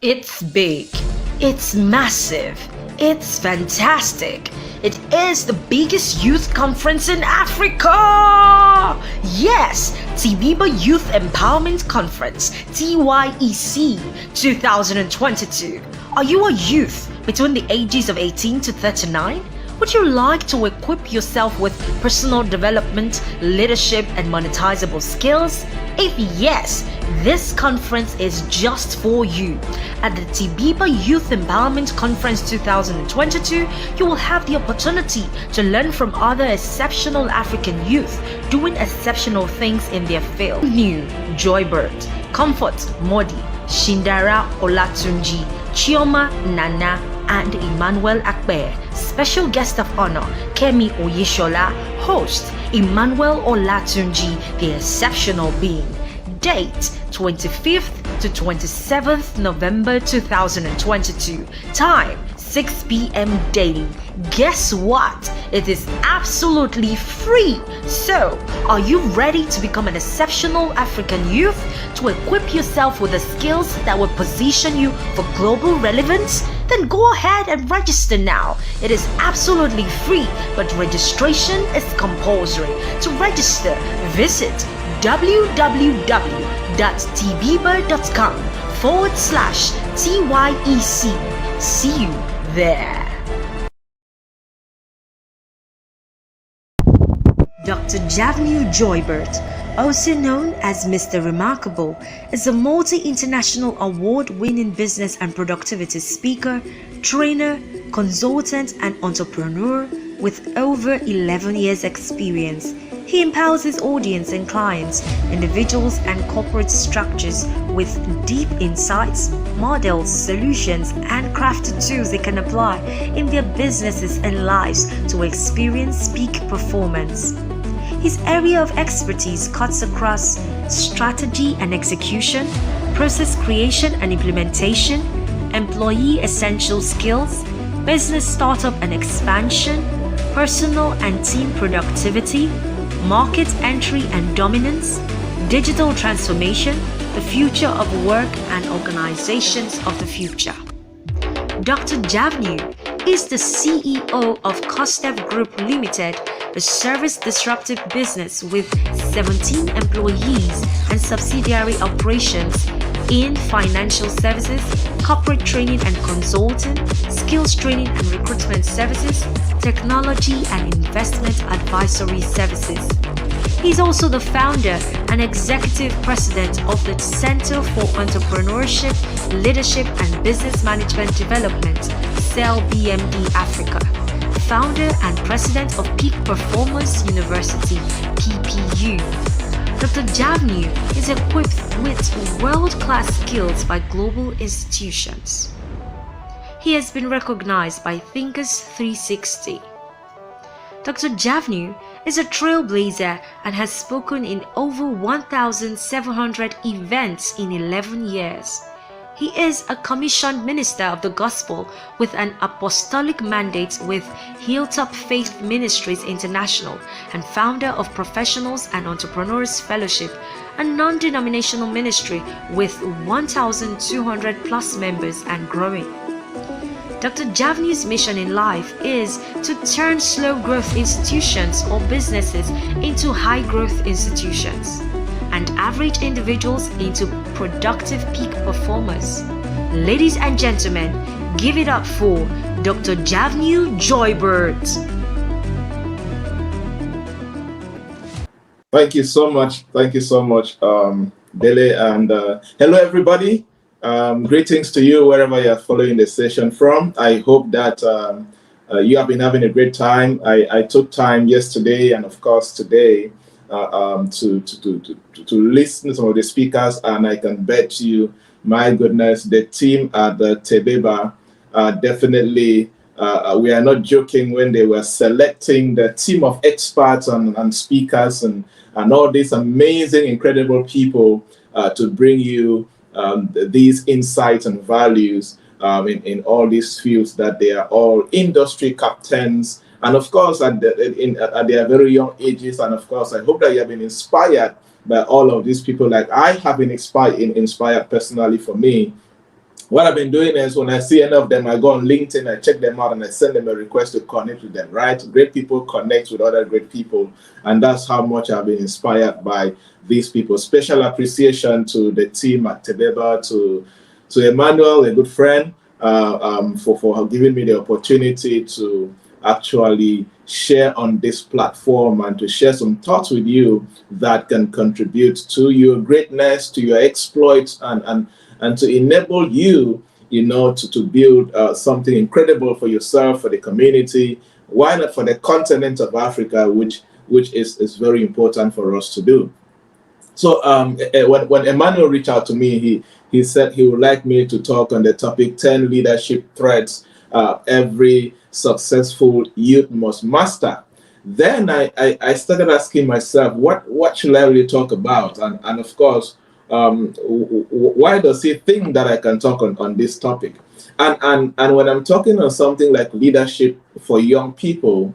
It's big, it's massive, it's fantastic. It is the biggest youth conference in Africa! Yes, TEBEBA Youth Empowerment Conference, TYEC 2022. Are you a youth between the ages of 18 to 39? Would you like to equip yourself with personal development, leadership, and monetizable skills? If yes, this conference is just for you. At the TEBEBA Youth Empowerment Conference 2022, you will have the opportunity to learn from other exceptional African youth doing exceptional things in their field. Javnyuy Joybert, Comfort Modi, Shindara Olatunji, Chioma Nana, and Emmanuel Akbe. Special guest of honor, Kemi Oyeshola. Host, Emmanuel Olatunji, the exceptional being. Date, 25th to 27th November 2022. Time, 6 p.m. daily. Guess what? It is absolutely free. So, are you ready to become an exceptional African youth? To equip yourself with the skills that will position you for global relevance? Then go ahead and register now. It is absolutely free, but registration is compulsory. To register, visit www.tebeba.com/TYEC. See you there. Dr. Javnyuy Joybert, also known as Mr. Remarkable, is a multi-international award-winning business and productivity speaker, trainer, consultant, and entrepreneur with over 11 years experience. He empowers his audience and clients, individuals, and corporate structures with deep insights, models, solutions, and crafted tools they can apply in their businesses and lives to experience peak performance. His area of expertise cuts across strategy and execution, process creation and implementation, employee essential skills, business startup and expansion, personal and team productivity, market entry and dominance, digital transformation, the future of work, and organizations of the future. Dr. Javnyuy is the CEO of Costev Group Limited, a service disruptive business with 17 employees and subsidiary operations in financial services, corporate training and consulting, skills training and recruitment services, technology and investment advisory services. He's also the founder and executive president of the Center for Entrepreneurship, Leadership and Business Management Development, CEL BMD Africa, founder and president of Peak Performance University, PPU. Dr. Javnyuy is equipped with world-class skills by global institutions. He has been recognized by Thinkers 360. Dr. Javnyuy is a trailblazer and has spoken in over 1,700 events in 11 years. He is a commissioned minister of the gospel with an apostolic mandate with Hilltop Faith Ministries International and founder of Professionals and Entrepreneurs Fellowship, a non-denominational ministry with 1,200 plus members and growing. Dr. Javnyuy's mission in life is to turn slow growth institutions or businesses into high growth institutions, and average individuals into productive peak performers. Ladies and gentlemen, give it up for Dr. Javnyuy Joybert. Thank you so much. Thank you so much, Dele. And hello, everybody. Greetings to you wherever you are following the session from. I hope that you have been having a great time. I took time yesterday and of course today to listen to some of the speakers, and I can bet you, my goodness, the team at the TEBEBA definitely we are not joking when they were selecting the team of experts and speakers and all these amazing, incredible people to bring you these insights and values in all these fields, that they are all industry captains, and of course at their very young ages. And of course, I hope that you have been inspired by all of these people, like I have been inspired personally. For me, what I've been doing is when I see any of them, I go on LinkedIn, I check them out, and I send them a request to connect with them, right? Great people connect with other great people. And that's how much I've been inspired by these people. Special appreciation to the team at TEBEBA, to Emmanuel, a good friend, for giving me the opportunity to actually share on this platform and to share some thoughts with you that can contribute to your greatness, to your exploits, and to enable you, to build something incredible for yourself, for the community, why not for the continent of Africa, which is very important for us to do. So when Emmanuel reached out to me, he said he would like me to talk on the topic 10 leadership threats every successful youth must master. Then I started asking myself, what should I really talk about? And of course, why does he think that I can talk on this topic? And when I'm talking on something like leadership for young people,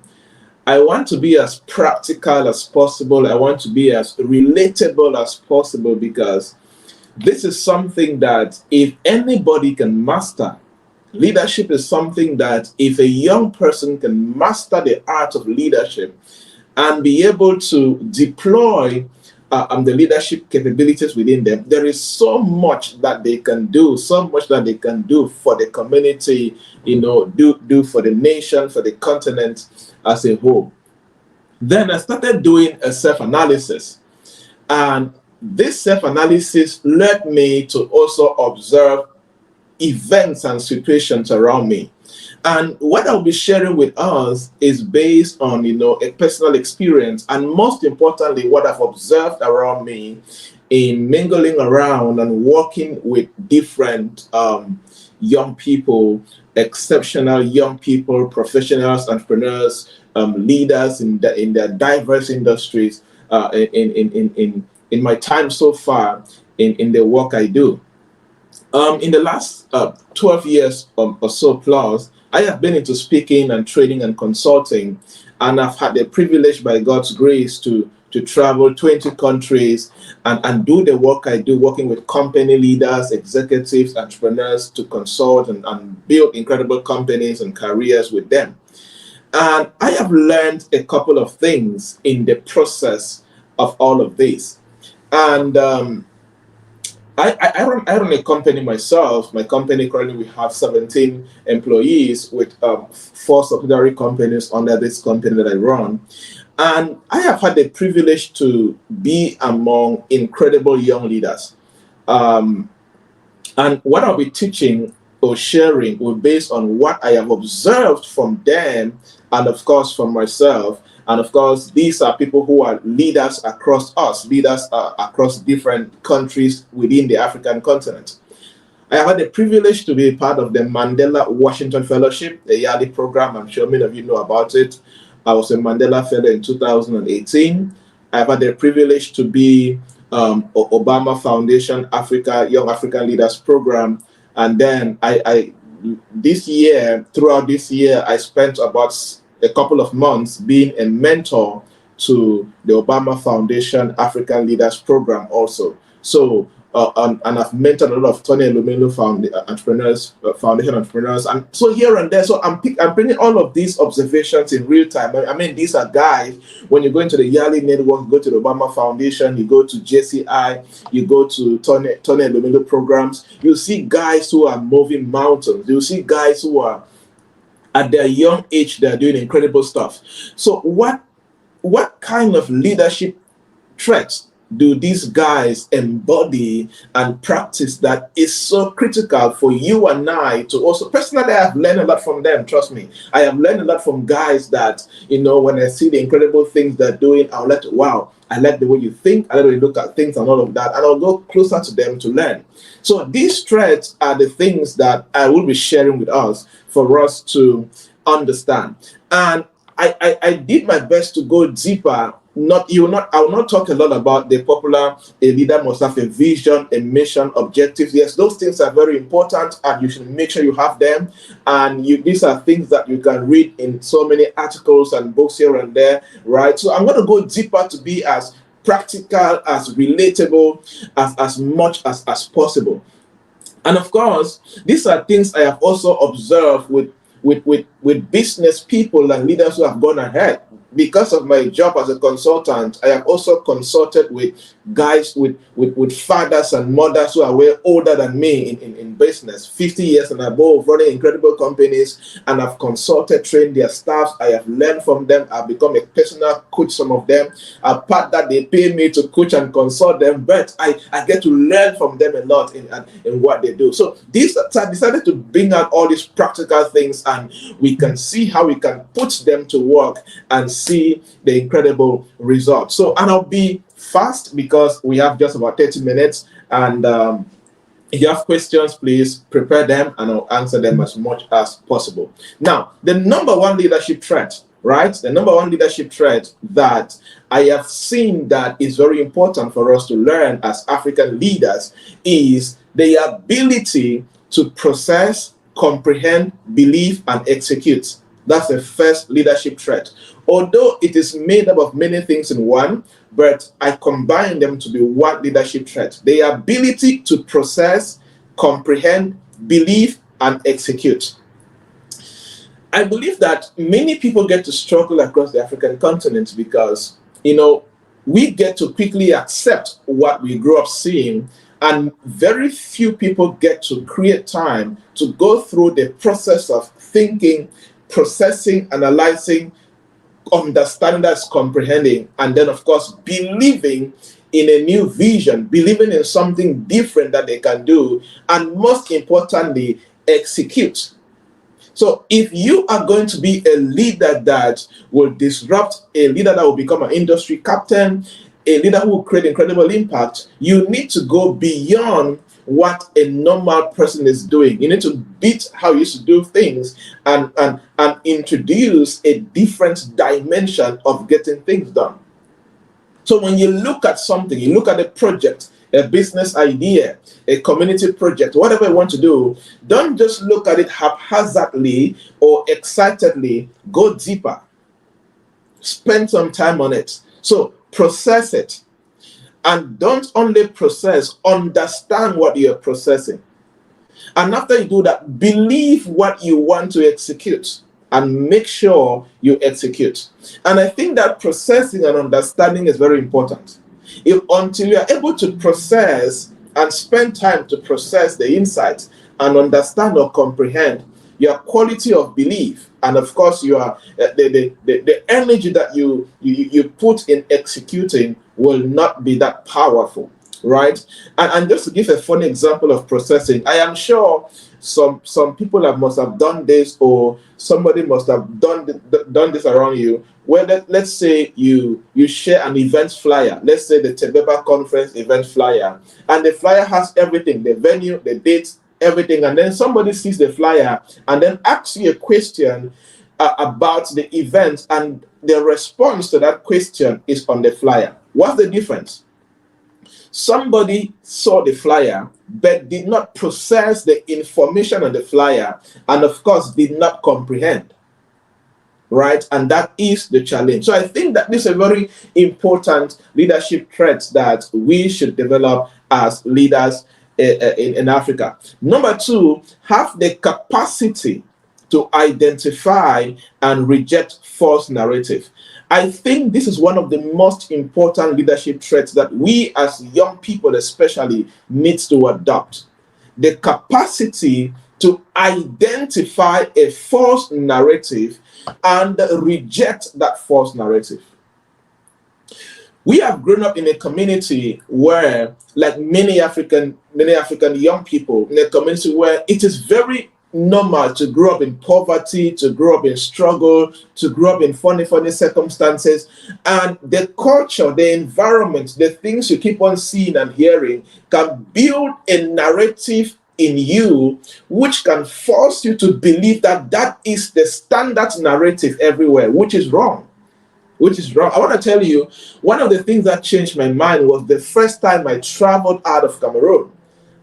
I want to be as practical as possible. I want to be as relatable as possible, because this is something that if anybody can master, leadership is something that if a young person can master the art of leadership and be able to deploy the leadership capabilities within them, there is so much that they can do, so much that they can do for the community, do for the nation, for the continent as a whole. Then I started doing a self-analysis, and this self-analysis led me to also observe events and situations around me. And what I'll be sharing with us is based on, a personal experience, and most importantly, what I've observed around me in mingling around and working with different young people, exceptional young people, professionals, entrepreneurs, leaders in their diverse industries in my time so far in the work I do. In the last 12 years or so plus, I have been into speaking and training and consulting, and I've had the privilege by God's grace to travel 20 countries and do the work I do, working with company leaders, executives, entrepreneurs to consult and build incredible companies and careers with them. And I have learned a couple of things in the process of all of this. And I run a company myself. My company currently, we have 17 employees with 4 subsidiary companies under this company that I run. And I have had the privilege to be among incredible young leaders. And what I'll be teaching or sharing will be based on what I have observed from them, and of course from myself. And of course, these are people who are leaders across across different countries within the African continent. I had the privilege to be part of the Mandela Washington Fellowship, a yearly program. I'm sure many of you know about it. I was a Mandela Fellow in 2018. I've had the privilege to be Obama Foundation Africa Young African Leaders Program. And then throughout this year, I spent about a couple of months being a mentor to the Obama Foundation African Leaders Program also. So, and I've mentored a lot of Tony Elumelu Foundation entrepreneurs, and so here and there. So I'm bringing all of these observations in real time. I mean, these are guys. When you go into the Yali Network, you go to the Obama Foundation, you go to JCI, you go to Tony Elumelu programs. You see guys who are moving mountains. You see guys who are at their young age, they're doing incredible stuff. So what kind of leadership traits do these guys embody and practice that is so critical for you and I to also? Personally, I have learned a lot from them. Trust me, I have learned a lot from guys that, when I see the incredible things they're doing, I'll let, wow, I like the way you think, I like the way you look at things and all of that, and I'll go closer to them to learn. So these traits are the things that I will be sharing with us for us to understand. And I did my best to go deeper. I will not talk a lot about the popular, a leader must have a vision, a mission, objectives. Yes, those things are very important, and you should make sure you have them. And these are things that you can read in so many articles and books here and there, right? So I'm going to go deeper to be as practical, as relatable, as much as possible. And of course, these are things I have also observed with business people and leaders who have gone ahead. Because of my job as a consultant, I have also consulted with guys, with fathers and mothers who are way older than me in business, 50 years and above, running incredible companies, and I've consulted, trained their staffs. I have learned from them. I've become a personal coach, some of them. Apart that they pay me to coach and consult them, but I get to learn from them a lot in what they do. So these I decided to bring out all these practical things, and we can see how we can put them to work and see the incredible results. So, and I'll be fast because we have just about 30 minutes. And if you have questions, please prepare them and I'll answer them as much as possible. Now, the number one leadership threat, right? The number one leadership threat that I have seen that is very important for us to learn as African leaders is the ability to process, comprehend, believe, and execute. That's the first leadership threat. Although it is made up of many things in one, but I combine them to be one leadership threat. The ability to process, comprehend, believe, and execute. I believe that many people get to struggle across the African continent because, we get to quickly accept what we grew up seeing, and very few people get to create time to go through the process of thinking, processing, analyzing, understanding, that's comprehending, and then of course believing in a new vision, believing in something different that they can do, and most importantly, execute. So if you are going to be a leader that will disrupt, a leader that will become an industry captain, a leader who will create incredible impact, you need to go beyond what a normal person is doing. You need to beat how you used to do things and introduce a different dimension of getting things done. So when you look at something, you look at a project, a business idea, a community project, whatever you want to do, don't just look at it haphazardly or excitedly. Go deeper. Spend some time on it. So process it. And don't only process, understand what you're processing. And after you do that, believe what you want to execute and make sure you execute. And I think that processing and understanding is very important. Until you are able to process and spend time to process the insights and understand or comprehend, your quality of belief and of course your the energy that you put in executing will not be that powerful, right? And just to give a funny example of processing, I am sure some people must have done this, or somebody must have done this around you, where let's say you share an event flyer, let's say the TEBEBA conference event flyer, and the flyer has everything, the venue, the dates, everything, and then somebody sees the flyer and then asks you a question about the event, and the response to that question is on the flyer. What's the difference? Somebody saw the flyer but did not process the information on the flyer, and of course did not comprehend, right? And that is the challenge. So I think that this is a very important leadership trait that we should develop as leaders in Africa. Number two, have the capacity to identify and reject false narrative. I think this is one of the most important leadership traits that we as young people especially need to adopt. The capacity to identify a false narrative and reject that false narrative. We have grown up in a community where, like many African young people, in a community where it is very normal to grow up in poverty, to grow up in struggle, to grow up in funny circumstances. And the culture, the environment, the things you keep on seeing and hearing can build a narrative in you which can force you to believe that that is the standard narrative everywhere, which is wrong. I want to tell you, one of the things that changed my mind was the first time I traveled out of Cameroon.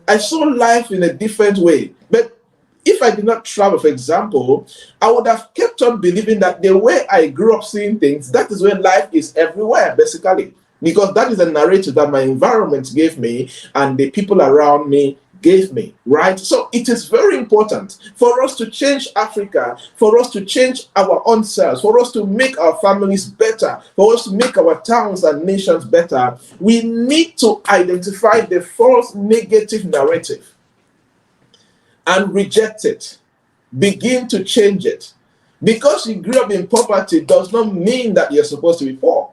I saw life in a different way. But if I did not travel, for example, I would have kept on believing that the way I grew up seeing things, that is where life is everywhere, basically. Because that is a narrative that my environment gave me and the people around me gave me, right? So it is very important for us to change Africa, for us to change our own selves, for us to make our families better, for us to make our towns and nations better. We need to identify the false negative narrative and reject it. Begin to change it. Because you grew up in poverty does not mean that you're supposed to be poor.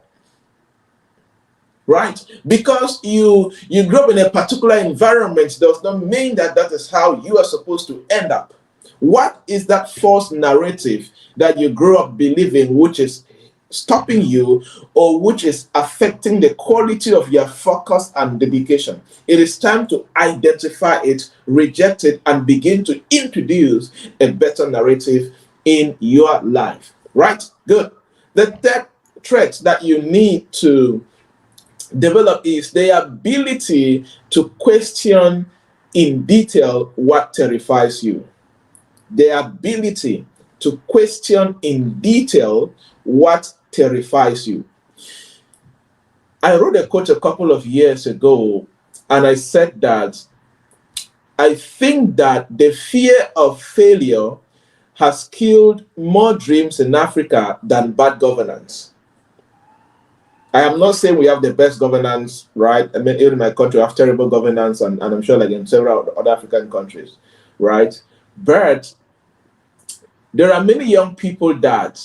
Right? Because you grew up in a particular environment does not mean that that is how you are supposed to end up. What is that false narrative that you grew up believing which is stopping you or which is affecting the quality of your focus and dedication? It is time to identify it, reject it, and begin to introduce a better narrative in your life. Right? Good. The third trait that you need to develop is the ability to question in detail what terrifies you. The ability to question in detail what terrifies you. I wrote a quote a couple of years ago, and I said that I think that the fear of failure has killed more dreams in Africa than bad governance. I am not saying we have the best governance, right? I mean, even in my country, we have terrible governance, and I'm sure like in several other African countries, right? But there are many young people that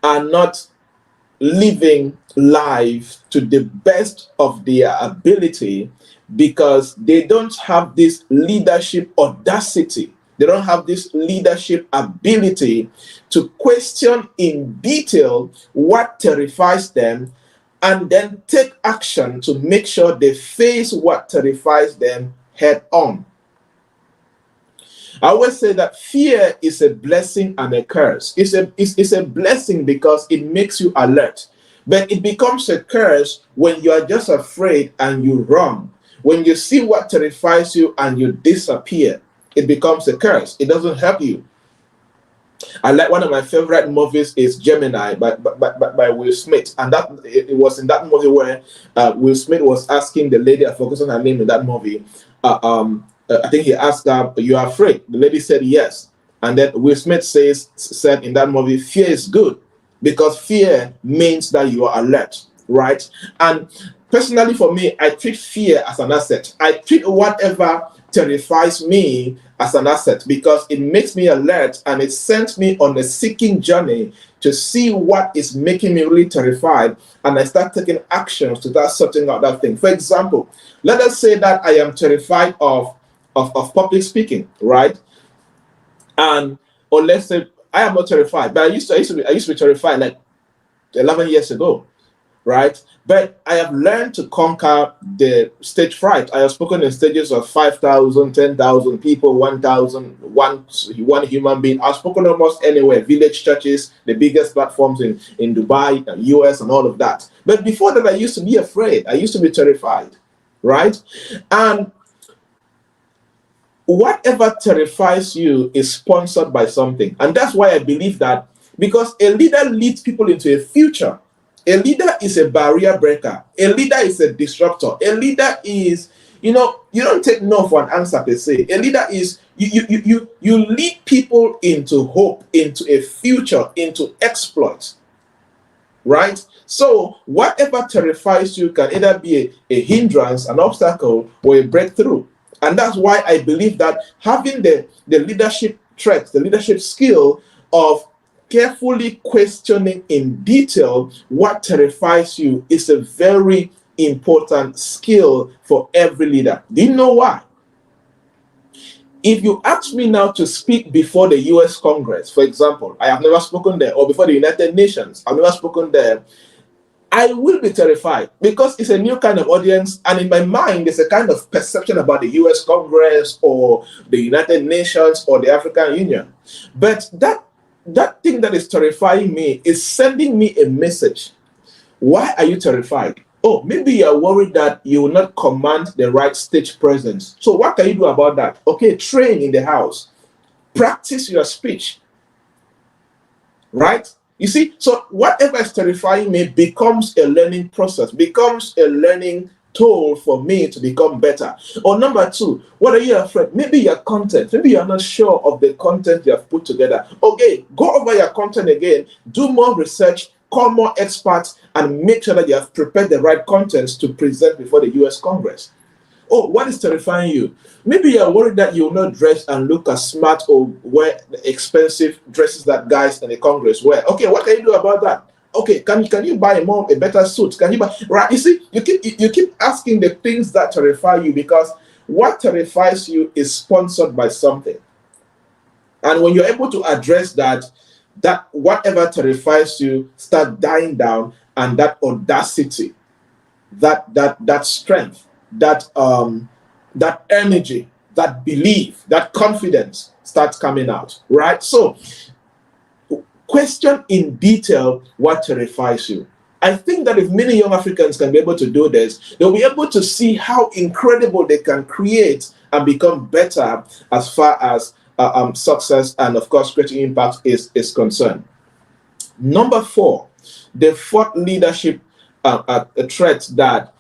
are not living life to the best of their ability because they don't have this leadership audacity. They don't have this leadership ability to question in detail what terrifies them and then take action to make sure they face what terrifies them head on. I always say that fear is a blessing and a curse. It's a blessing because it makes you alert, but it becomes a curse when you are just afraid and you run. When you see what terrifies you and you disappear, it becomes a curse. It doesn't help you. I like one of my favorite movies is Gemini by Will Smith, and that it was in that movie where Will Smith was asking the lady, I forgot her name in that movie. I think he asked her, "You are afraid?" The lady said yes, and then Will Smith said in that movie, "Fear is good because fear means that you are alert, right?" And personally, for me, I treat fear as an asset. I treat whatever terrifies me as an asset because it makes me alert and it sends me on a seeking journey to see what is making me really terrified, and I start taking actions to start sorting out that thing. For example, let us say that I am terrified of public speaking, right? And or let's say I am not terrified, but I used to be terrified like 11 years ago, right? But I have learned to conquer the stage fright. I have spoken in stages of 5,000, 10,000 people, 1,000, one human being. I've spoken almost anywhere, village churches, the biggest platforms in Dubai, US, and all of that. But before that, I used to be afraid. I used to be terrified, right? And whatever terrifies you is sponsored by something. And that's why I believe that, because a leader leads people into a future. A leader is a barrier breaker. A leader is a disruptor. A leader is, you don't take no for an answer per se. A leader is, you lead people into hope, into a future, into exploits, right? So whatever terrifies you can either be a hindrance, an obstacle, or a breakthrough. And that's why I believe that having the leadership traits, the leadership skill of carefully questioning in detail what terrifies you is a very important skill for every leader. Do you know why? If you ask me now to speak before the US Congress, for example, I have never spoken there, or before the United Nations, I've never spoken there, I will be terrified because it's a new kind of audience, and in my mind, there's a kind of perception about the US Congress or the United Nations or the African Union. But that thing that is terrifying me is sending me a message. Why are you terrified? Oh, maybe you're worried that you will not command the right stage presence. So what can you do about that? Okay, train in the house. Practice your speech. Right? You see, so whatever is terrifying me becomes a learning process, becomes a learning told for me to become better? Or number two, what are you afraid? Maybe your content, maybe you're not sure of the content you have put together. Okay, go over your content again, do more research, call more experts, and make sure that you have prepared the right contents to present before the US Congress. Oh, what is terrifying you? Maybe you're worried that you'll not dress and look as smart or wear the expensive dresses that guys in the Congress wear. Okay, what can you do about that? Okay, can you buy a better suit? Can you buy, right? You see, you keep asking the things that terrify you, because what terrifies you is sponsored by something. And when you're able to address that whatever terrifies you start dying down, and that audacity, that strength, that energy, that belief, that confidence starts coming out, right? So question in detail what terrifies you. I think that if many young Africans can be able to do this, they'll be able to see how incredible they can create and become better as far as success and, of course, creating impact is concerned. Number four, the fourth leadership trait that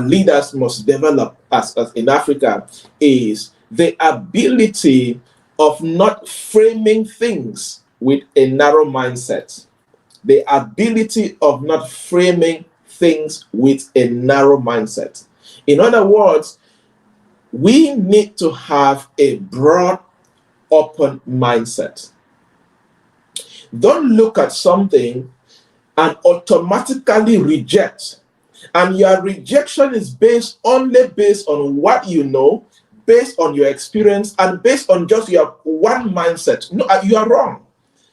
leaders must develop as in Africa is the ability of not framing things with a narrow mindset. The ability of not framing things with a narrow mindset. In other words, we need to have a broad, open mindset. Don't look at something and automatically reject. And your rejection is only based on what you know, based on your experience, and based on just your one mindset. No, you are wrong.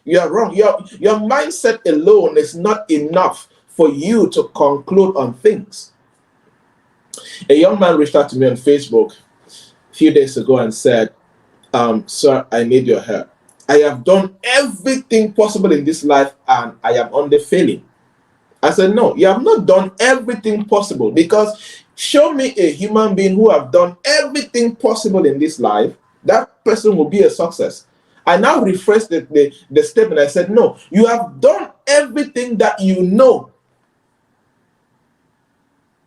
You are wrong. Your mindset alone is not enough for you to conclude on things. A young man reached out to me on Facebook a few days ago and said, sir, I need your help. I have done everything possible in this life and I am only failing. I said, no, you have not done everything possible, because show me a human being who have done everything possible in this life, that person will be a success. I now rephrased the statement. I said, no, you have done everything that you know.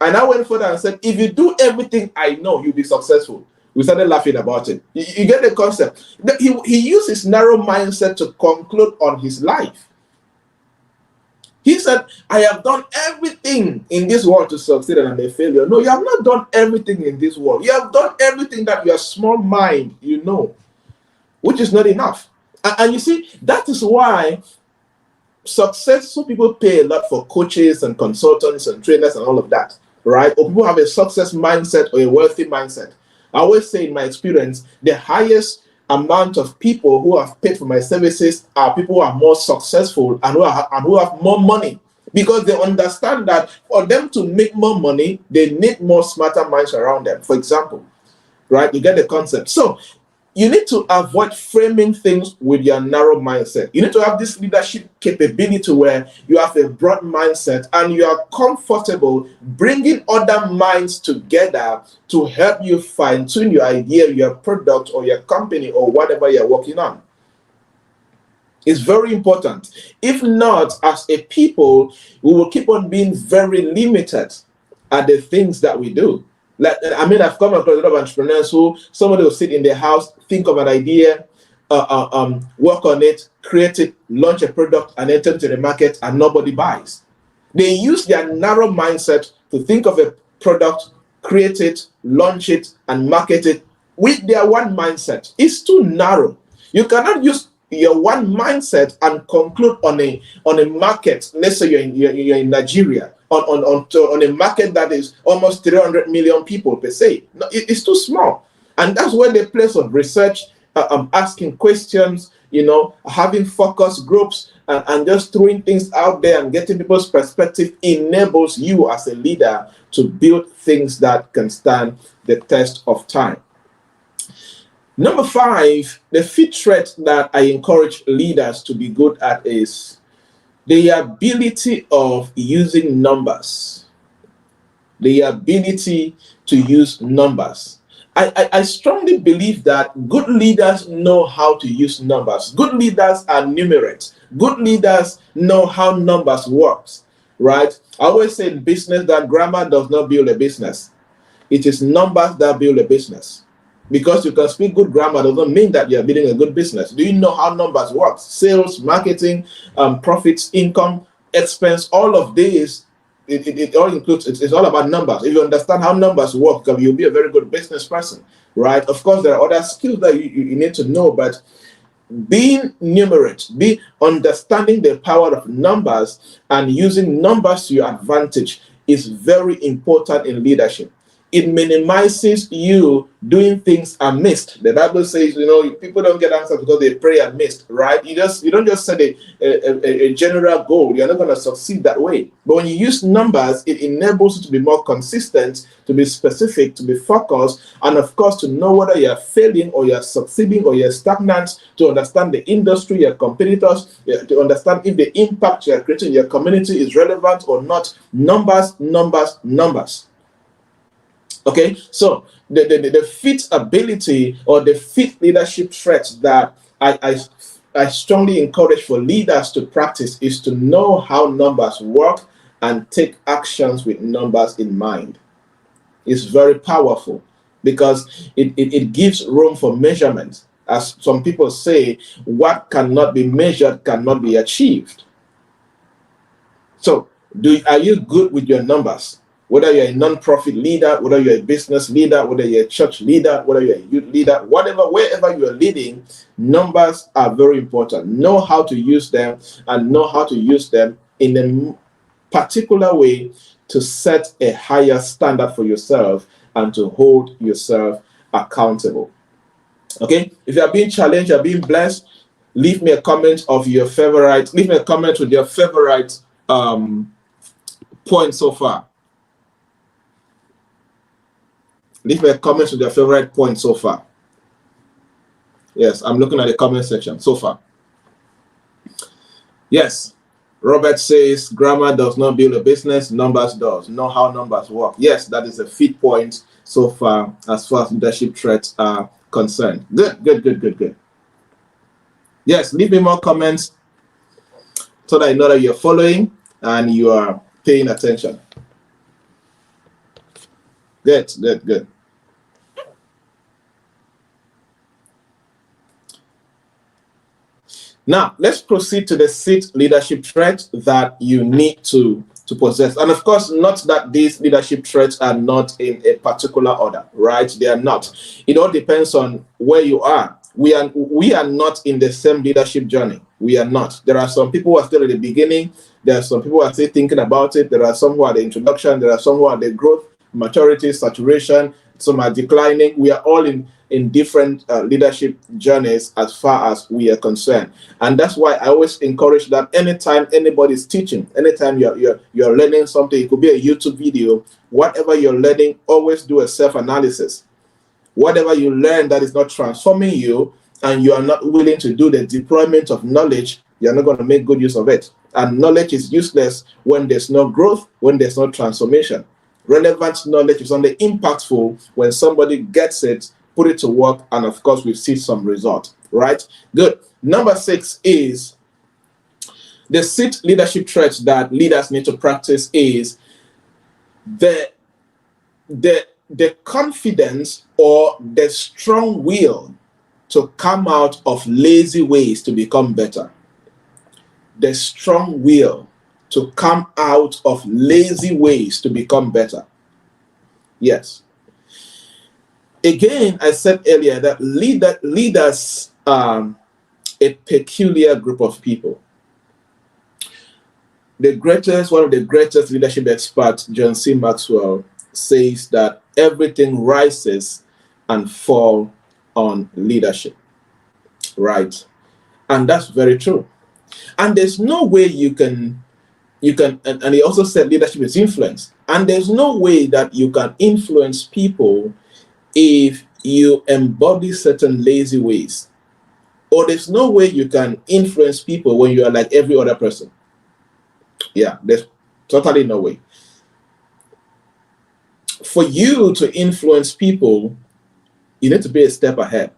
And I went further and said, if you do everything I know, you'll be successful. We started laughing about it. You get the concept. He used his narrow mindset to conclude on his life. He said, I have done everything in this world to succeed and I'm a failure. No, you have not done everything in this world. You have done everything that your small mind, you know, which is not enough. And you see, that is why successful people pay a lot for coaches and consultants and trainers and all of that, right? Or people have a success mindset or a wealthy mindset. I always say in my experience, the highest amount of people who have paid for my services are people who are more successful and who have more money, because they understand that for them to make more money, they need more smarter minds around them, for example, right? You get the concept. So you need to avoid framing things with your narrow mindset. You need to have this leadership capability where you have a broad mindset and you are comfortable bringing other minds together to help you fine-tune your idea, your product, or your company, or whatever you're working on. It's very important. If not, as a people, we will keep on being very limited at the things that we do. Like, I mean, I've come across a lot of entrepreneurs who somebody will sit in their house, think of an idea, work on it, create it, launch a product, and enter into the market, and nobody buys. They use their narrow mindset to think of a product, create it, launch it, and market it with their one mindset. It's too narrow. You cannot use your one mindset and conclude on a market. Let's say you're in Nigeria. On a market that is almost 300 million people per se. No, it's too small. And that's where the place of research, asking questions, having focus groups, and just throwing things out there and getting people's perspective enables you as a leader to build things that can stand the test of time. Number 5, the fifth trait that I encourage leaders to be good at is the ability of using numbers. The ability to use numbers. I strongly believe that good leaders know how to use numbers. Good leaders are numerate. Good leaders know how numbers work. right? I always say in business that grammar does not build a business. It is numbers that build a business. Because you can speak good grammar doesn't mean that you're building a good business. Do you know how numbers work? Sales, marketing, profits, income, expense, all of these, it all includes, it's all about numbers. If you understand how numbers work, you'll be a very good business person, right? Of course, there are other skills that you need to know, but being numerate, be understanding the power of numbers and using numbers to your advantage is very important in leadership. It minimizes you doing things amiss. The Bible says, people don't get answers because they pray amiss, right? You don't just set a general goal. You're not going to succeed that way. But when you use numbers, it enables you to be more consistent, to be specific, to be focused, and of course to know whether you're failing or you're succeeding or you're stagnant, to understand the industry, your competitors, to understand if the impact you're creating in your community is relevant or not. Numbers, numbers, numbers. Okay, so the fit ability or the fit leadership traits that I strongly encourage for leaders to practice is to know how numbers work and take actions with numbers in mind. It's very powerful because it gives room for measurement. As some people say, what cannot be measured cannot be achieved. So, are you good with your numbers? Whether you're a non-profit leader, whether you're a business leader, whether you're a church leader, whether you're a youth leader, wherever you're leading, numbers are very important. Know how to use them and know how to use them in a particular way to set a higher standard for yourself and to hold yourself accountable. Okay? If you are being challenged, you're being blessed, leave me a comment with your favorite point so far. Leave me a comment with your favorite point so far. Yes, I'm looking at the comment section so far. Yes, Robert says grammar does not build a business, numbers does. Know how numbers work. Yes, that is a fit point so far as leadership traits are concerned. Good. Yes, leave me more comments so that I know that you're following and you are paying attention. Good. Now, let's proceed to the 6th leadership trait that you need to possess. And of course, not that these leadership traits are not in a particular order, right? They are not. It all depends on where you are. We are not in the same leadership journey. We are not. There are some people who are still at the beginning. There are some people who are still thinking about it. There are some who are at the introduction. There are some who are at the growth, maturity, saturation. Some are declining. We are all in different leadership journeys as far as we are concerned. And that's why I always encourage that anytime anybody's teaching, anytime you're learning something, it could be a YouTube video, whatever you're learning, always do a self-analysis. Whatever you learn that is not transforming you and you are not willing to do the deployment of knowledge, you're not going to make good use of it. And knowledge is useless when there's no growth, when there's no transformation. Relevant knowledge is only impactful when somebody gets it, put it to work, and of course we see some result, right? Good. Number 6 is the 6th leadership trait that leaders need to practice is the confidence or the strong will to come out of lazy ways to become better. The strong will to come out of lazy ways to become better. Yes. Again, I said earlier that leaders are a peculiar group of people. One of the greatest leadership experts, John C. Maxwell, says that everything rises and falls on leadership. Right? And that's very true. And there's no way you can, and he also said leadership is influence. And there's no way that you can influence people if you embody certain lazy ways. Or there's no way you can influence people when you are like every other person. Yeah, there's totally no way. For you to influence people, you need to be a step ahead.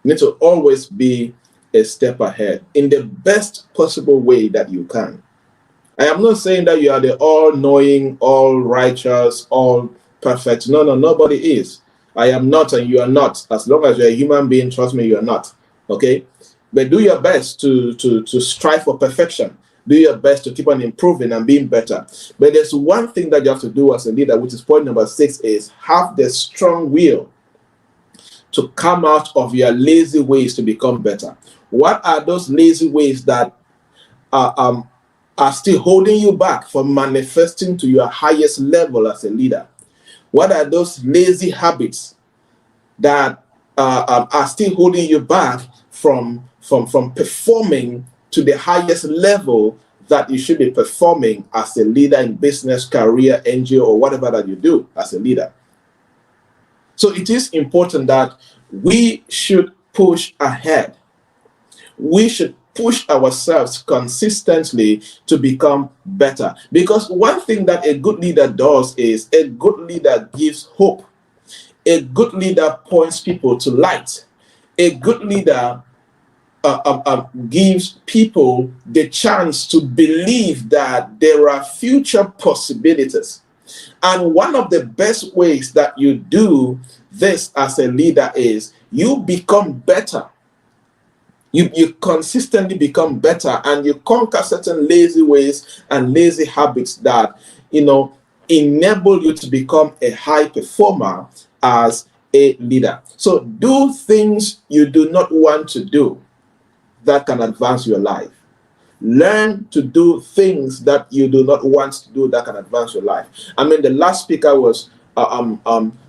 You need to always be a step ahead in the best possible way that you can. I am not saying that you are the all-knowing, all-righteous, all-perfect. No, no, nobody is. I am not, and you are not. As long as you're a human being, trust me, you are not. Okay? But do your best to strive for perfection. Do your best to keep on improving and being better. But there's one thing that you have to do as a leader, which is point number 6, is have the strong will to come out of your lazy ways to become better. What are those lazy ways that are still holding you back from manifesting to your highest level as a leader? What are those lazy habits that are still holding you back from performing to the highest level that you should be performing as a leader in business, career, NGO, or whatever that you do as a leader? So it is important that we should push ahead. We should push ourselves consistently to become better. Because one thing that a good leader does is a good leader gives hope. A good leader points people to light. A good leader gives people the chance to believe that there are future possibilities. And one of the best ways that you do this as a leader is you become better. You consistently become better, and you conquer certain lazy ways and lazy habits that, enable you to become a high performer as a leader. So do things you do not want to do that can advance your life. Learn to do things that you do not want to do that can advance your life. I mean, the last speaker was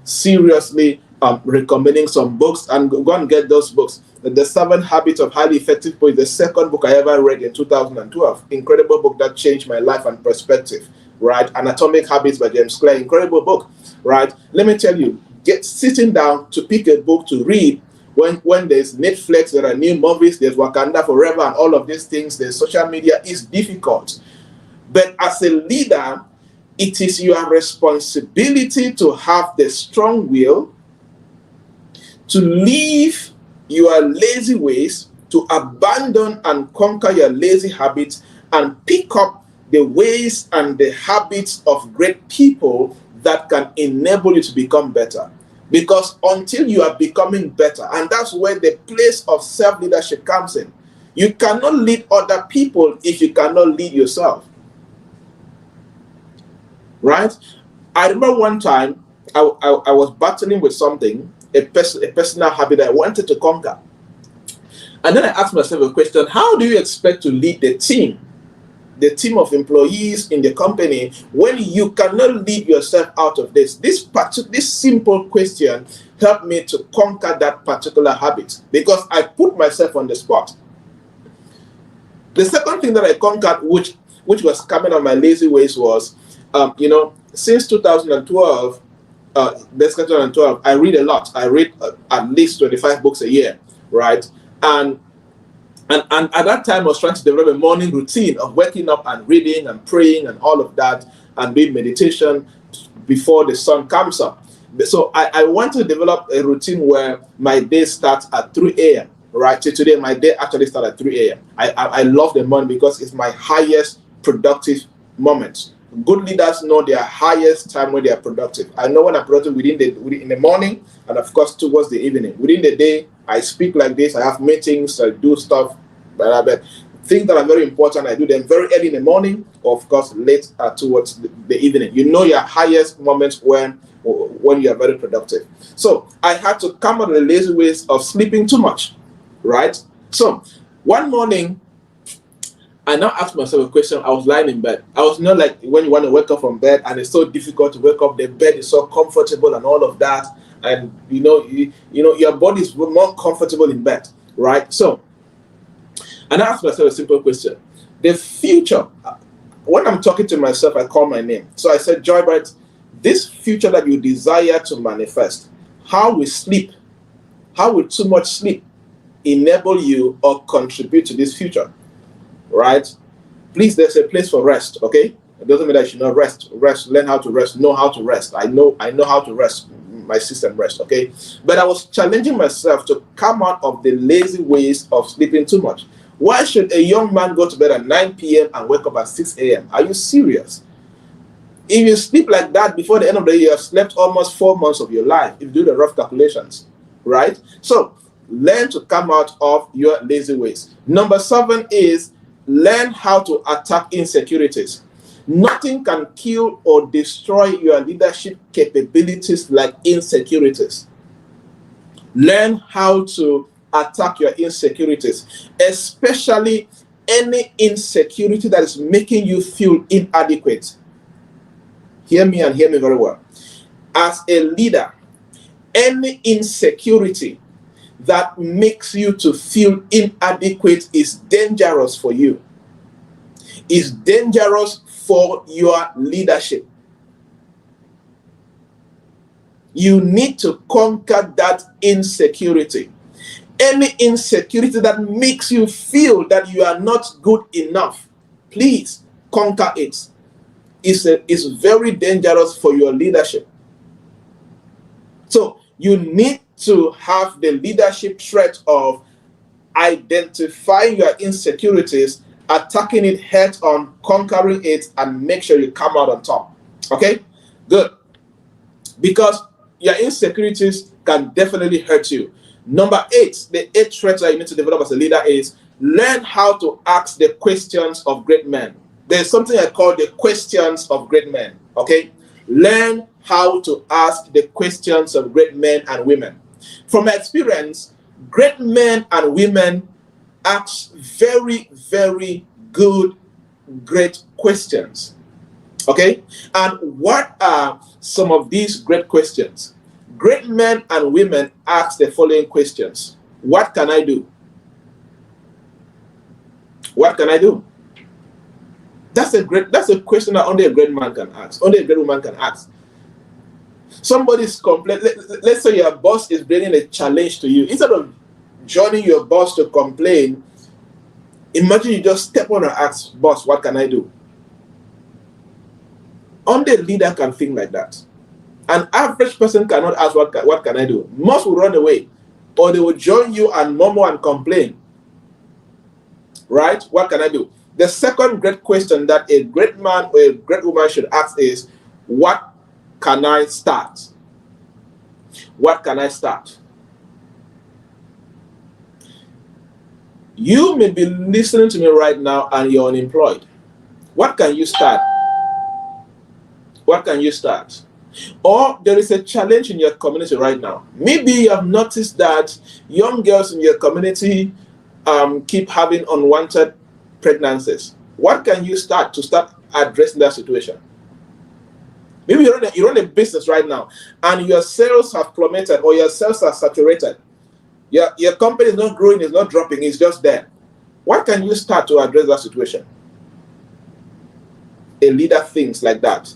seriously recommending some books, and go and get those books. The 7 Habits of Highly Effective People is the second book I ever read in 2012. Incredible book that changed my life and perspective, right? And Atomic Habits by James Clear, incredible book, right? Let me tell you, sitting down to pick a book to read when there's Netflix, there are new movies, there's Wakanda Forever, and all of these things, there's social media, is difficult. But as a leader, it is your responsibility to have the strong will to leave your lazy ways, to abandon and conquer your lazy habits, and pick up the ways and the habits of great people that can enable you to become better. Because until you are becoming better, and that's where the place of self-leadership comes in. You cannot lead other people if you cannot lead yourself. Right? I remember one time I was battling with something, a personal habit I wanted to conquer. And then I asked myself a question: how do you expect to lead the team of employees in the company, when you cannot lead yourself out of this? This simple question helped me to conquer that particular habit, because I put myself on the spot. The second thing that I conquered, which was coming on my lazy ways, was, since 2012, I read a lot. I read at least 25 books a year, right? And at that time, I was trying to develop a morning routine of waking up and reading and praying and all of that, and doing meditation before the sun comes up. So I want to develop a routine where my day starts at 3 a.m. Right? So today, my day actually starts at 3 a.m. I love the morning because it's my highest productive moment. Good leaders know their highest time when they are productive. I know when I'm productive in the morning, and of course towards the evening. Within the day, I speak like this. I have meetings. I do stuff. But things that are very important, I do them very early in the morning, or of course late towards the evening. You know your highest moments when you are very productive. So I had to come out of the lazy ways of sleeping too much, right? So one morning, I now asked myself a question. I was lying in bed. I was not like when you want to wake up from bed and it's so difficult to wake up. The bed is so comfortable and all of that, and your body is more comfortable in bed, right? So, and I asked myself a simple question: the future. When I'm talking to myself, I call my name. So I said, Joybert, this future that you desire to manifest, how will too much sleep enable you or contribute to this future? Right? Please, there's a place for rest, okay? It doesn't mean that you should not rest. Learn how to rest, know how to rest. I know how to rest. My system rest, okay? But I was challenging myself to come out of the lazy ways of sleeping too much. Why should a young man go to bed at 9 p.m. and wake up at 6 a.m.? Are you serious? If you sleep like that before the end of the year, you have slept almost 4 months of your life, if you do the rough calculations, right? So learn to come out of your lazy ways. Number 7 is learn how to attack insecurities. Nothing can kill or destroy your leadership capabilities like insecurities. Learn how to attack your insecurities, especially any insecurity that is making you feel inadequate. Hear me and hear me very well. As a leader, any insecurity that makes you to feel inadequate is dangerous for you. Is dangerous for your leadership. You need to conquer that insecurity. Any insecurity that makes you feel that you are not good enough, please conquer it. It's very dangerous for your leadership. So you need to have the leadership trait of identifying your insecurities, attacking it head on, conquering it, and make sure you come out on top. Okay? Good. Because your insecurities can definitely hurt you. Number 8, the 8th trait that you need to develop as a leader is learn how to ask the questions of great men. There's something I call the questions of great men. Okay? Learn how to ask the questions of great men and women. From my experience, great men and women ask very, very good, great questions. Okay? And what are some of these great questions? Great men and women ask the following questions. What can I do? What can I do? That's a question that only a great man can ask. Only a great woman can ask. Somebody's complaining. Let's say your boss is bringing a challenge to you. Instead of joining your boss to complain, imagine you just step on and ask, boss, what can I do? Only a leader can think like that. An average person cannot ask, what can I do? Most will run away, or they will join you and murmur and complain. Right? What can I do? The second great question that a great man or a great woman should ask is, what can I start? What can I start? You may be listening to me right now and you're unemployed. What can you start? What can you start? Or there is a challenge in your community right now. Maybe you have noticed that young girls in your community keep having unwanted pregnancies. What can you start to start addressing that situation? Maybe you run a business right now and your sales have plummeted or your sales are saturated. Your company is not growing, it's not dropping, it's just there. What can you start to address that situation? A leader thinks like that.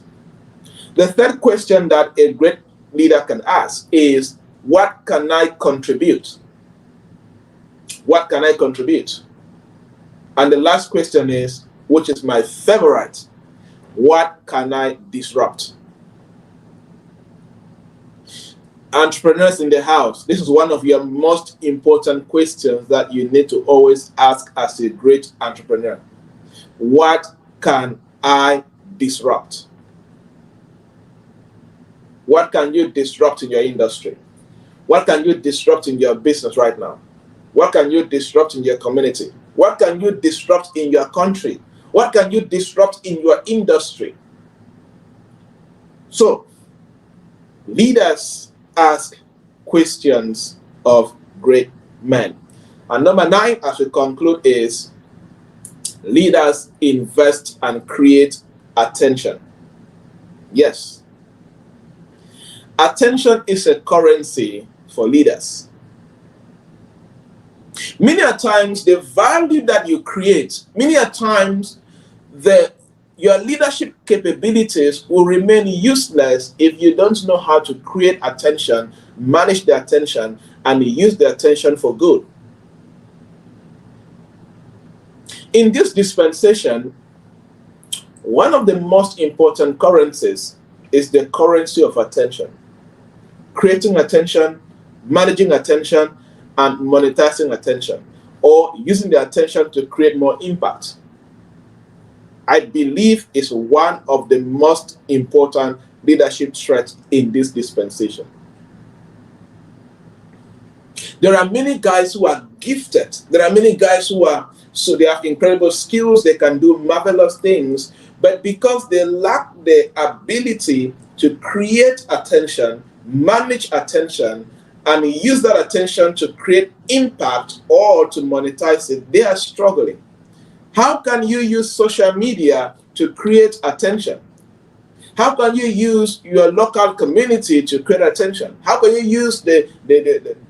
The third question that a great leader can ask is, what can I contribute? What can I contribute? And the last question is, which is my favorite, what can I disrupt? Entrepreneurs in the house, this is one of your most important questions that you need to always ask as a great entrepreneur. What can I disrupt? What can you disrupt in your industry? What can you disrupt in your business right now? What can you disrupt in your community? What can you disrupt in your country? What can you disrupt in your industry? So, leaders ask questions of great men. And number 9, as we conclude, is leaders invest and create attention. Yes. Attention is a currency for leaders. Many a times, the value that you create, many a times, your leadership capabilities will remain useless if you don't know how to create attention, manage the attention, and use the attention for good. In this dispensation, one of the most important currencies is the currency of attention. Creating attention, managing attention, and monetizing attention. or using their attention to create more impact. I believe is one of the most important leadership traits in this dispensation. There are many guys who are gifted. There are many guys who are, so they have incredible skills, they can do marvelous things, but because they lack the ability to create attention, manage attention, and use that attention to create impact or to monetize it, they are struggling. How can you use social media to create attention? How can you use your local community to create attention? How can you use the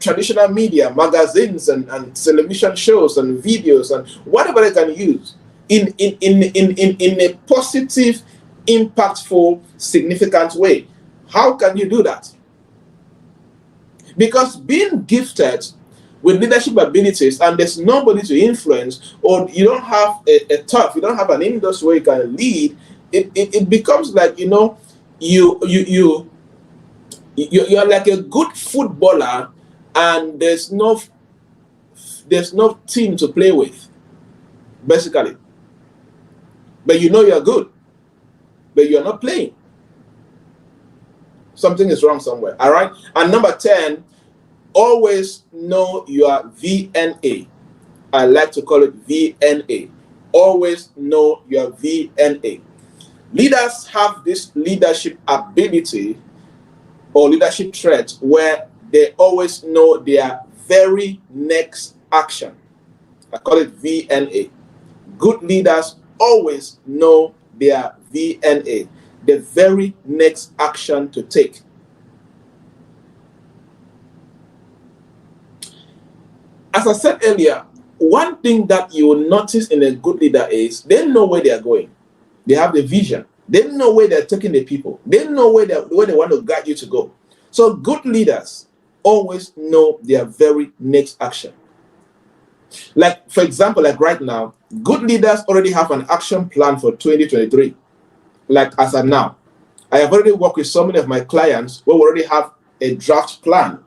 traditional media, magazines and television shows and videos and whatever they can use in a positive, impactful, significant way? How can you do that? Because being gifted with leadership abilities and there's nobody to influence, or you don't have a turf, you don't have an industry where you can lead, it becomes like, you know, you're like a good footballer and there's no team to play with, basically. But you know you're good, but you're not playing. Something is wrong somewhere. All right. And number 10, always know your VNA. I like to call it VNA. Always know your VNA. Leaders have this leadership ability or leadership trait where they always know their very next action. I call it VNA. Good leaders always know their VNA, the very next action to take. As I said earlier, one thing that you will notice in a good leader is they know where they are going. They have the vision. They know where they're taking the people. They know where they want to guide you to go. So good leaders always know their very next action. Like, for example, like right now, good leaders already have an action plan for 2023. Like as of now, I have already worked with so many of my clients who already have a draft plan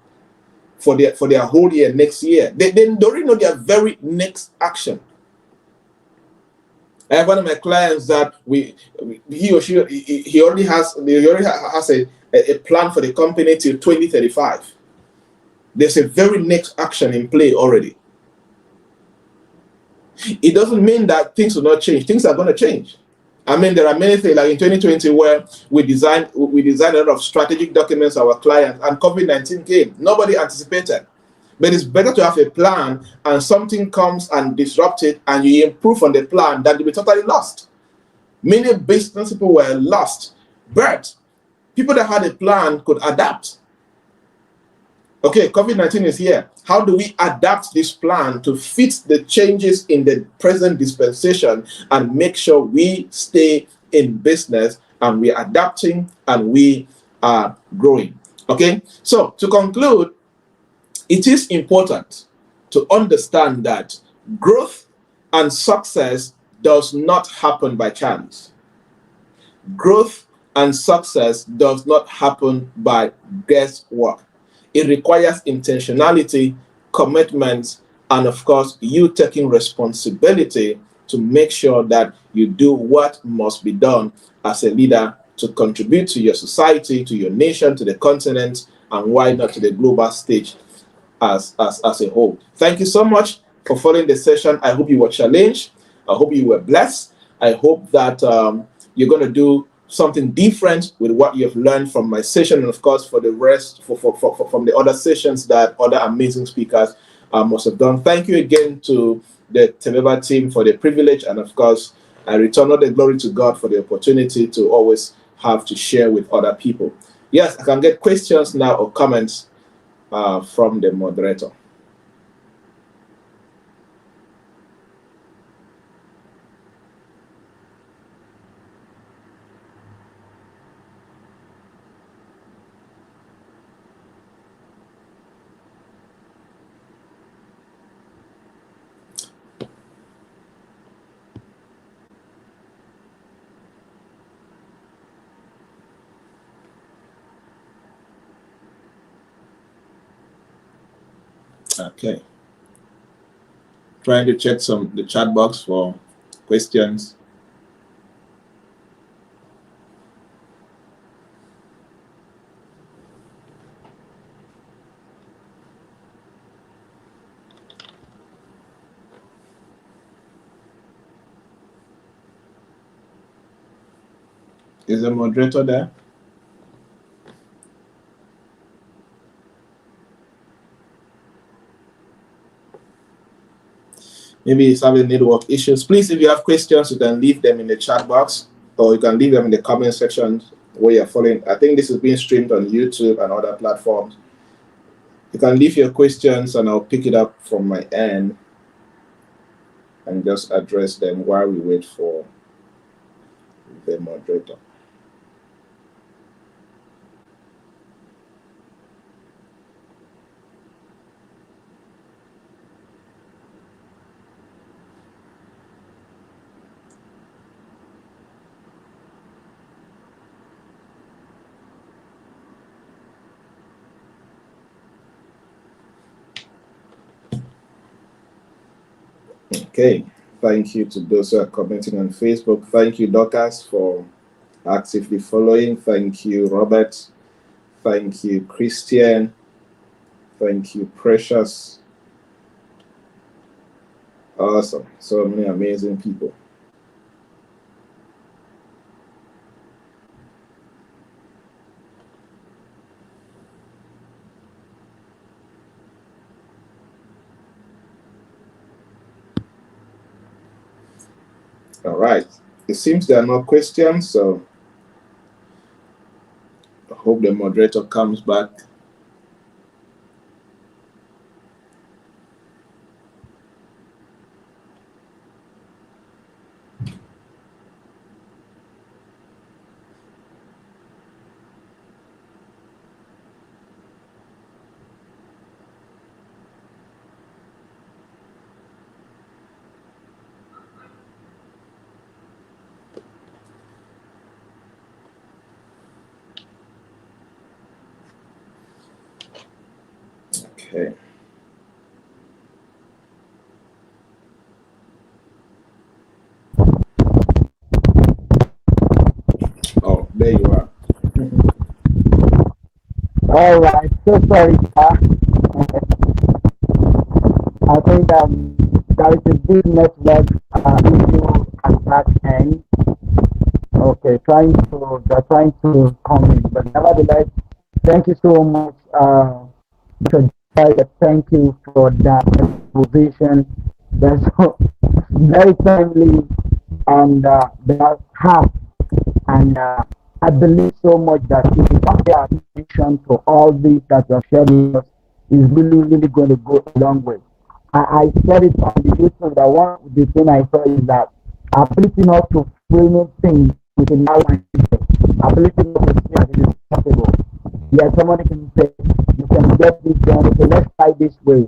for their whole year next year. They already know their very next action. I have one of my clients that he or she he already has a plan for the company till 2035. There's a very next action in play already. It doesn't mean that things will not change. Things are going to change. I mean, there are many things like in 2020 where we designed a lot of strategic documents for our clients, and COVID-19 came. Nobody anticipated. But it's better to have a plan and something comes and disrupts it and you improve on the plan than to be totally lost. Many business people were lost, but people that had a plan could adapt. Okay, COVID-19 is here. How do we adapt this plan to fit the changes in the present dispensation and make sure we stay in business and we're adapting and we are growing? Okay, so to conclude, it is important to understand that growth and success does not happen by chance. Growth and success does not happen by guesswork. It requires intentionality, commitment, and of course, you taking responsibility to make sure that you do what must be done as a leader to contribute to your society, to your nation, to the continent, and why not to the global stage as a whole. Thank you so much for following the session. I hope you were challenged. I hope you were blessed. I hope that you're going to do something different with what you have learned from my session, and of course for the rest from the other sessions that other amazing speakers must have done. Thank you again to the TEBEBA team for the privilege, and of course I return all the glory to God for the opportunity to always have to share with other people. Yes, I can get questions now or comments from the moderator. Okay. trying to check the chat box for questions. Is the moderator there? Maybe he's having network issues. Please, if you have questions, you can leave them in the chat box, or you can leave them in the comment section where you're following. I think this is being streamed on YouTube and other platforms. You can leave your questions and I'll pick it up from my end and just address them while we wait for the moderator. Okay, thank you to those who are commenting on Facebook. Thank you, Dorcas, for actively following. Thank you, Robert. Thank you, Christian. Thank you, Precious. Awesome. So many amazing people. All right. It seems there are no questions, so I hope the moderator comes back. Okay. Oh, there you are. All right, so sorry, sir. I think there is a big network issue at that end. Okay, they're trying to come in, but nevertheless, thank you so much, Mr. Joybert. Thank you for that exposition. That's so very timely and that's hard. And I believe so much that if we don't pay attention to all this that you have shared with us, is really, really going to go a long way. I said it on the YouTube that one of the thing I saw is that ability not to frame things with a narrow mindset, ability not to see as it is possible. Yeah, somebody can say, you can get this done, okay, let's try this way.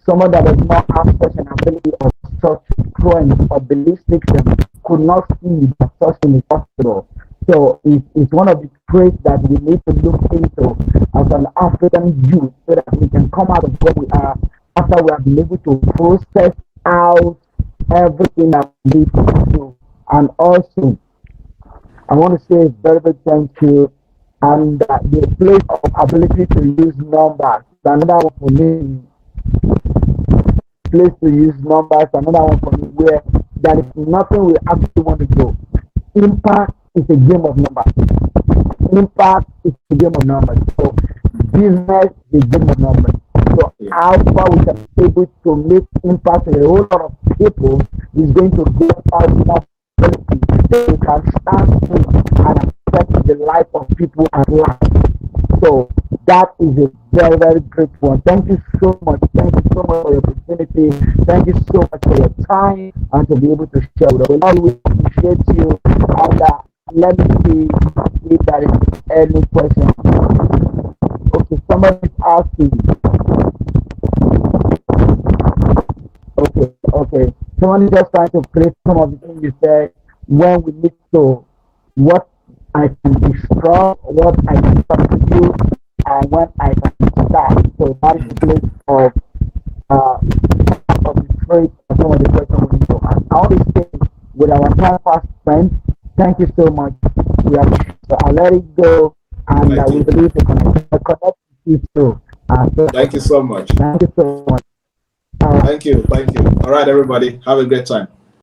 Someone that does not have such an ability of such strength or belief system could not see that such thing is possible. So it's one of the traits that we need to look into as an African youth so that we can come out of where we are after we have been able to process out everything that we need to do. And also, I want to say a very big thank you. And the place of ability to use numbers, another one for me, place to use numbers, another one for me, where there is nothing we actually want to do. Impact is a game of numbers. Impact is a game of numbers. So business is a game of numbers. So how far we can be able to make impact in a whole lot of people is going to give us enough ability so we can start and affect the life of people at large. So that is a very, very great one. Thank you so much. Thank you so much for your opportunity. Thank you so much for your time and to be able to share with us. We always appreciate you. And let me see if there is any question. Okay, somebody is asking. Okay. Someone is just trying to create some of the things you said when we need to, what I can be strong, what I can contribute, and when I can start. So that is the place of the trade, with our time fast friend. Thank you so much. So I'll let it go, and we believe the connect with you too. Thank you so much. Thank you so much. Thank you. All right, everybody. Have a great time.